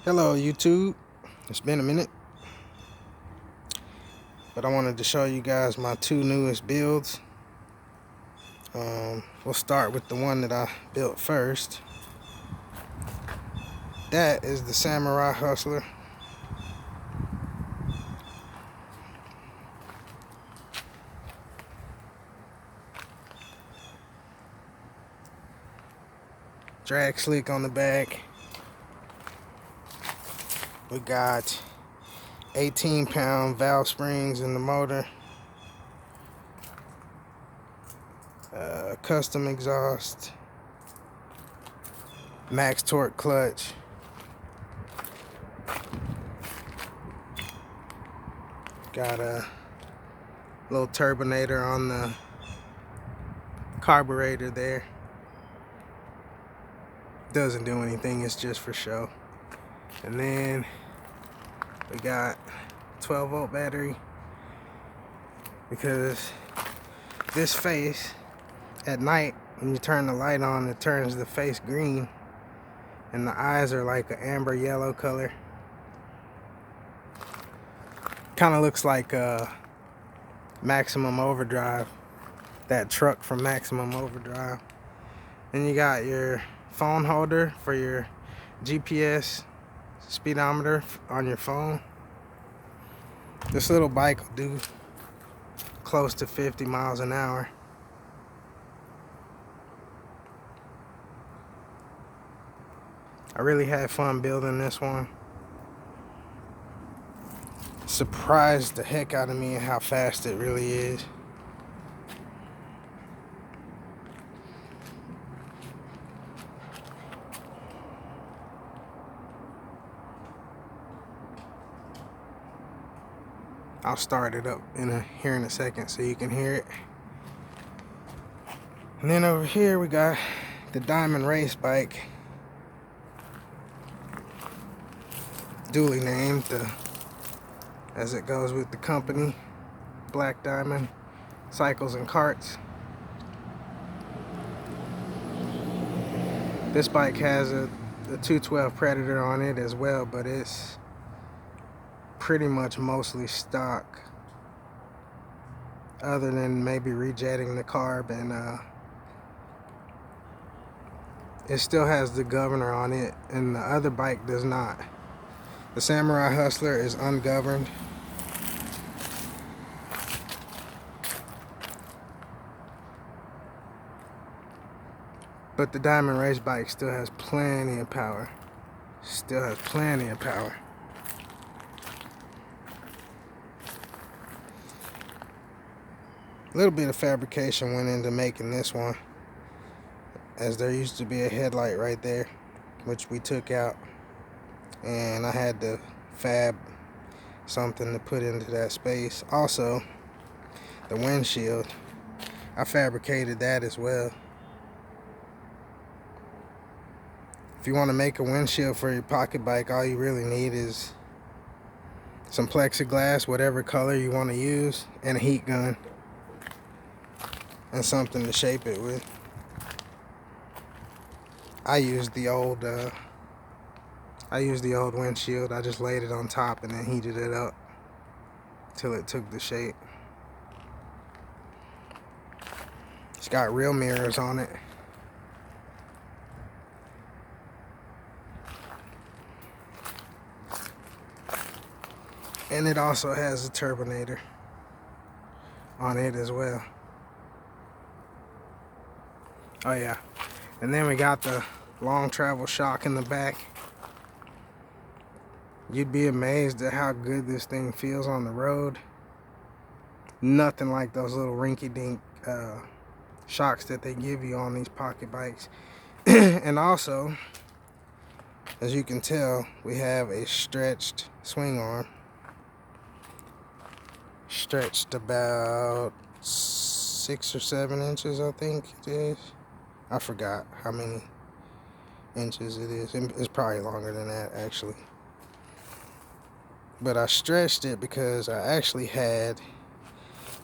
Hello YouTube, it's been a minute, but I wanted to show you guys my two newest builds. We'll start with the one that I built first. That is the Samurai Hustler. Drag slick on the back. We got 18-pound valve springs in the motor. Custom exhaust. Max torque clutch. Got a little turbinator on the carburetor there. Doesn't do anything, it's just for show. And then we got 12-volt battery, because this face at night when you turn the light on, it turns the face green and the eyes are like an amber yellow color. Kind of looks like Maximum Overdrive, that truck from Maximum Overdrive. Then you got your phone holder for your GPS speedometer on your phone. This little bike will do close to 50 miles an hour. I really had fun building this one. Surprised the heck out of me at how fast it really is. I'll start it up here in a second so you can hear it. And then over here we got the Diamond race bike, duly named as it goes with the company, Black Diamond Cycles and Carts. This bike has a 212 Predator on it as well, but it's pretty much mostly stock, other than maybe rejetting the carb, and it still has the governor on it, and the other bike does not. The Samurai Hustler is ungoverned. But the Diamond race bike still has plenty of power. Still has plenty of power. A little bit of fabrication went into making this one, as there used to be a headlight right there, which we took out, and I had to fab something to put into that space. Also, the windshield, I fabricated that as well. If you want to make a windshield for your pocket bike, all you really need is some plexiglass, whatever color you want to use, and a heat gun, and something to shape it with. I used the old windshield. I just laid it on top and then heated it up till it took the shape. It's got real mirrors on it. And it also has a turbinator on it as well. Oh yeah. And then we got the long travel shock in the back. You'd be amazed at how good this thing feels on the road. Nothing like those little rinky-dink shocks that they give you on these pocket bikes. And also, as you can tell, we have a stretched swing arm. Stretched about 6 or 7 inches, I think it is. I forgot how many inches it is. It's probably longer than that, actually. But I stretched it because I actually had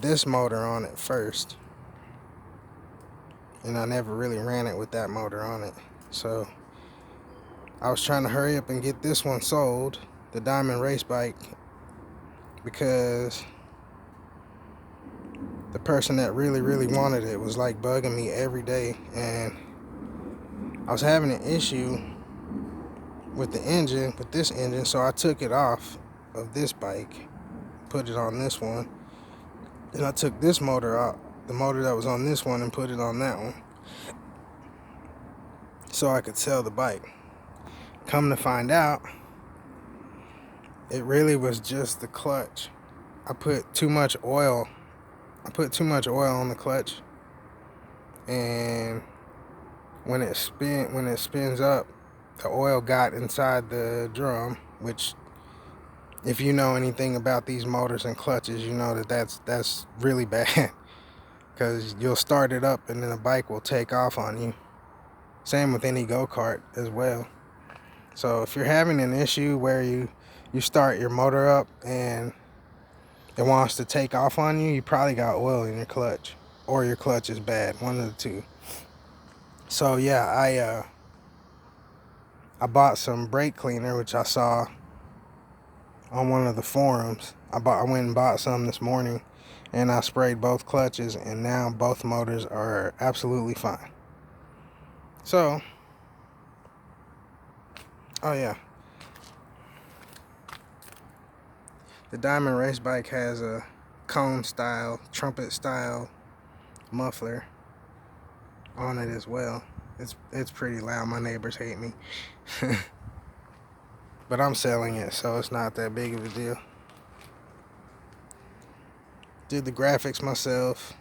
this motor on it first, and I never really ran it with that motor on it. So I was trying to hurry up and get this one sold, the Diamond race bike, because the person that really wanted it was like bugging me every day, and I was having an issue with the engine, with this engine, so I took it off of this bike, put it on this one, and I took this motor out, the motor that was on this one, and put it on that one so I could sell the bike. Come to find out, it really was just the clutch. I put too much oil on the clutch, and when it spins up, the oil got inside the drum, which, if you know anything about these motors and clutches, you know that that's really bad, because you'll start it up and then the bike will take off on you. Same with any go-kart as well. So if you're having an issue where you start your motor up and it wants to take off on you, you probably got oil in your clutch, or your clutch is bad, one of the two. So yeah, I bought some brake cleaner, which I saw on one of the forums. I went and bought some this morning, and I sprayed both clutches, and now both motors are absolutely fine. So, oh yeah, the Diamond race bike has a cone style, trumpet style muffler on it as well. It's pretty loud. My neighbors hate me. But I'm selling it, so it's not that big of a deal. Did the graphics myself.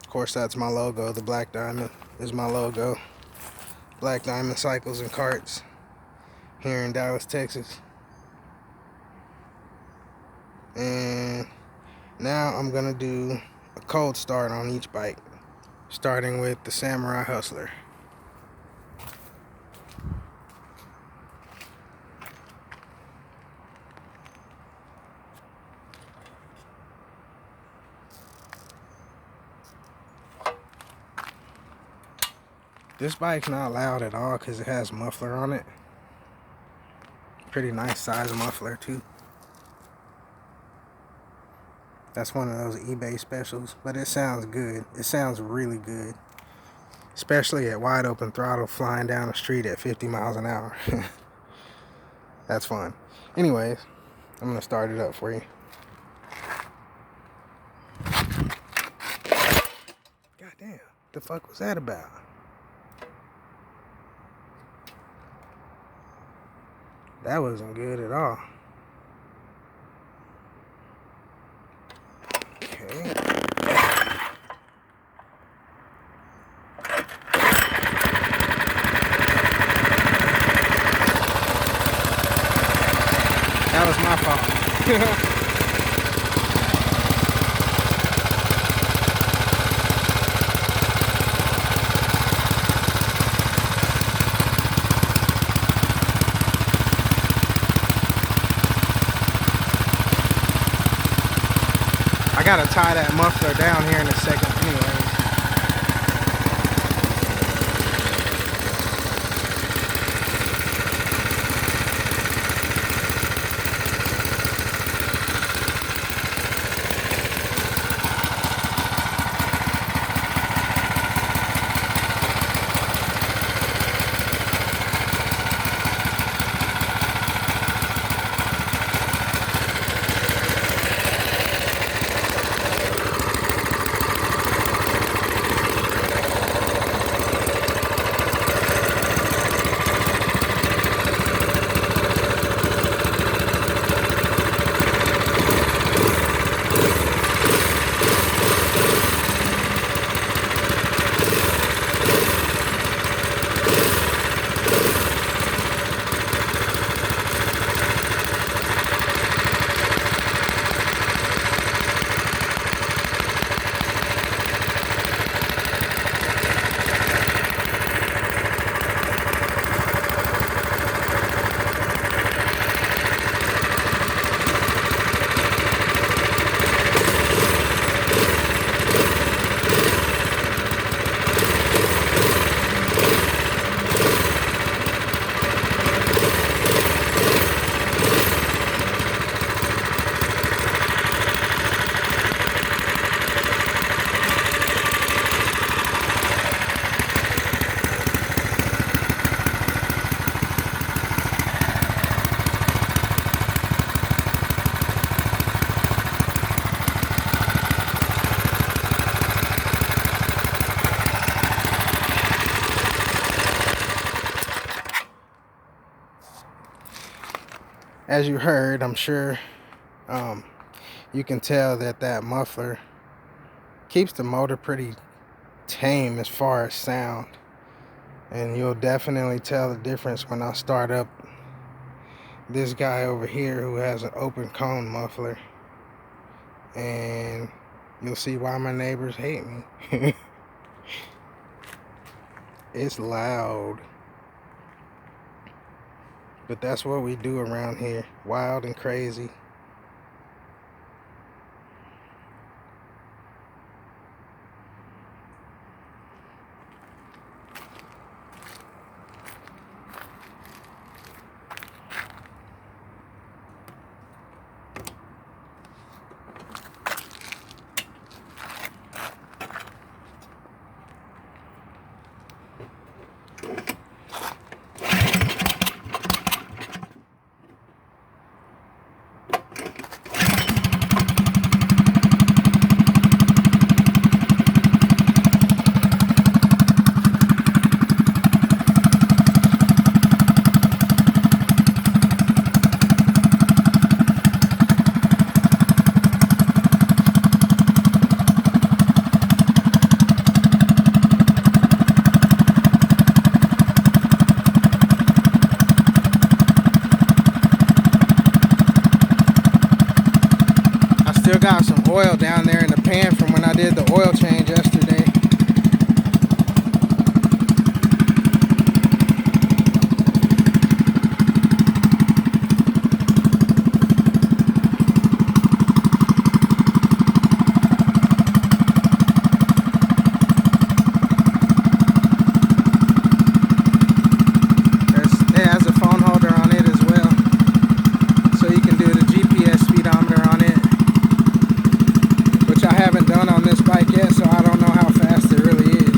Of course, that's my logo. The Black Diamond is my logo. Black Diamond Cycles and Carts here in Dallas, Texas. And now I'm gonna do a cold start on each bike, starting with the Samurai Hustler. This bike's not loud at all because it has muffler on it. Pretty nice size muffler too. That's one of those eBay specials, but it sounds good. It sounds really good, especially at wide open throttle, flying down the street at 50 miles an hour. That's fun. Anyways, I'm gonna start it up for you. God damn, the fuck was that about? That wasn't good at all. Okay. That was my fault. I gotta tie that muffler down here in a second anyways. As you heard, I'm sure you can tell that that muffler keeps the motor pretty tame as far as sound. And you'll definitely tell the difference when I start up this guy over here who has an open cone muffler. And you'll see why my neighbors hate me. It's loud. But that's what we do around here. Wild and crazy. Still got some oil down there in the pan from when I did the oil change yesterday. It has a phone holder on it as well, so you can do the GPS speedometer on it. I haven't done on this bike yet, so I don't know how fast it really is.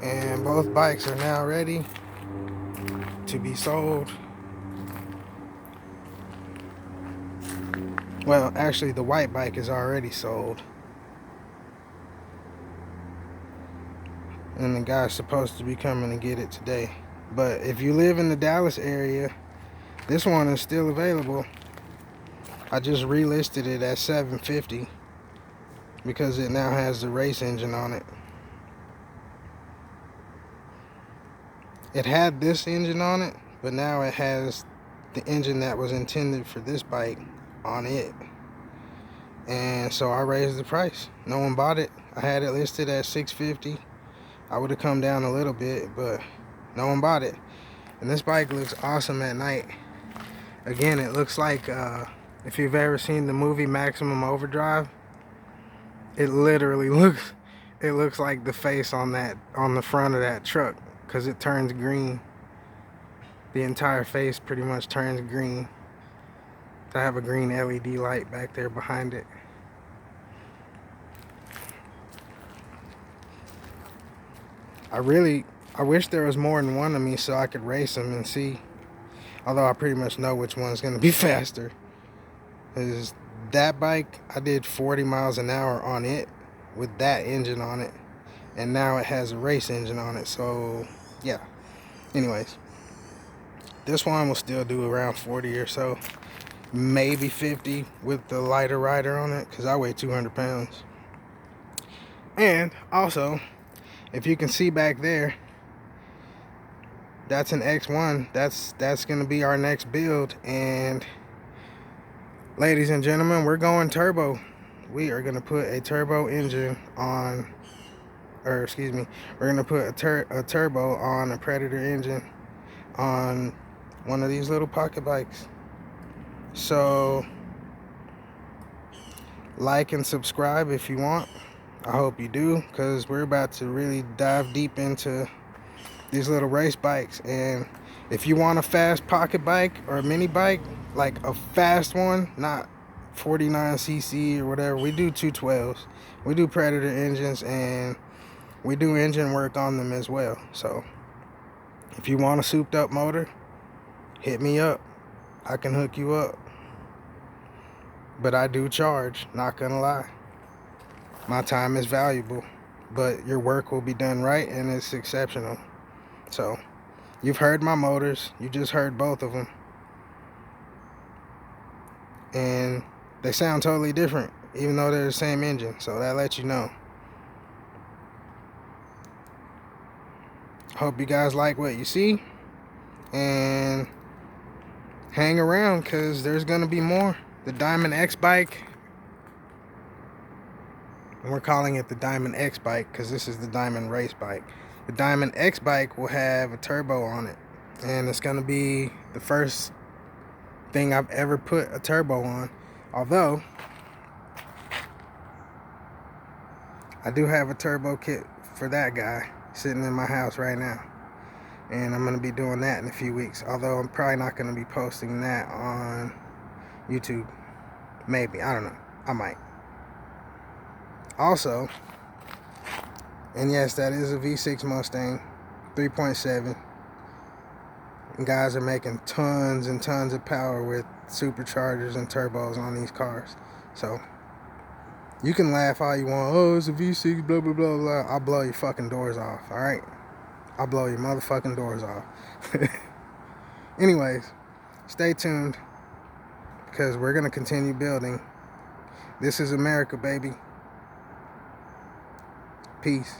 And both bikes are now ready to be sold. Well, actually the white bike is already sold. And the guy's supposed to be coming to get it today. But if you live in the Dallas area, this one is still available. I just relisted it at $750 because it now has the race engine on it. It had this engine on it, but now it has the engine that was intended for this bike on it. And so I raised the price. No one bought it. I had it listed at $650. I would have come down a little bit, but no one bought it. And this bike looks awesome at night. Again, it looks like if you've ever seen the movie Maximum Overdrive, it literally looks like the face on the front of that truck, because it turns green. The entire face pretty much turns green. I have a green LED light back there behind it. I wish there was more than one of me so I could race them and see. Although I pretty much know which one's going to be faster. Because that bike, I did 40 miles an hour on it with that engine on it. And now it has a race engine on it. So, yeah. Anyways, this one will still do around 40 or so. Maybe 50 with the lighter rider on it. Because I weigh 200 pounds. And also, if you can see back there, that's an X1. That's going to be our next build. And ladies and gentlemen, we're going turbo. We are going to put a turbo engine on, or excuse me, we're going to put a turbo on a Predator engine on one of these little pocket bikes. So, like and subscribe if you want. I hope you do, because we're about to really dive deep into these little race bikes. And if you want a fast pocket bike or a mini bike, like a fast one, not 49cc or whatever, we do 212s. We do Predator engines, and we do engine work on them as well. So if you want a souped up motor, hit me up. I can hook you up. But I do charge, not gonna lie. My time is valuable, but your work will be done right, and it's exceptional. So you've heard my motors, you just heard both of them, and they sound totally different even though they're the same engine. So that lets you know. Hope you guys like what you see, and hang around, because there's gonna be more. The Diamond X bike, and we're calling it the Diamond X bike because this is the Diamond race bike. The Diamond X bike will have a turbo on it, and it's gonna be the first thing I've ever put a turbo on. Although I do have a turbo kit for that guy sitting in my house right now, and I'm going to be doing that in a few weeks. Although I'm probably not going to be posting that on YouTube. Maybe, I don't know, I might. Also, and yes, that is a V6 Mustang 3.7, and guys are making tons and tons of power with superchargers and turbos on these cars. So you can laugh all you want. Oh, it's a V6, blah, blah, blah, blah. I'll blow your fucking doors off, alright? I'll blow your motherfucking doors off. Anyways, stay tuned, because we're going to continue building. This is America, baby. Peace.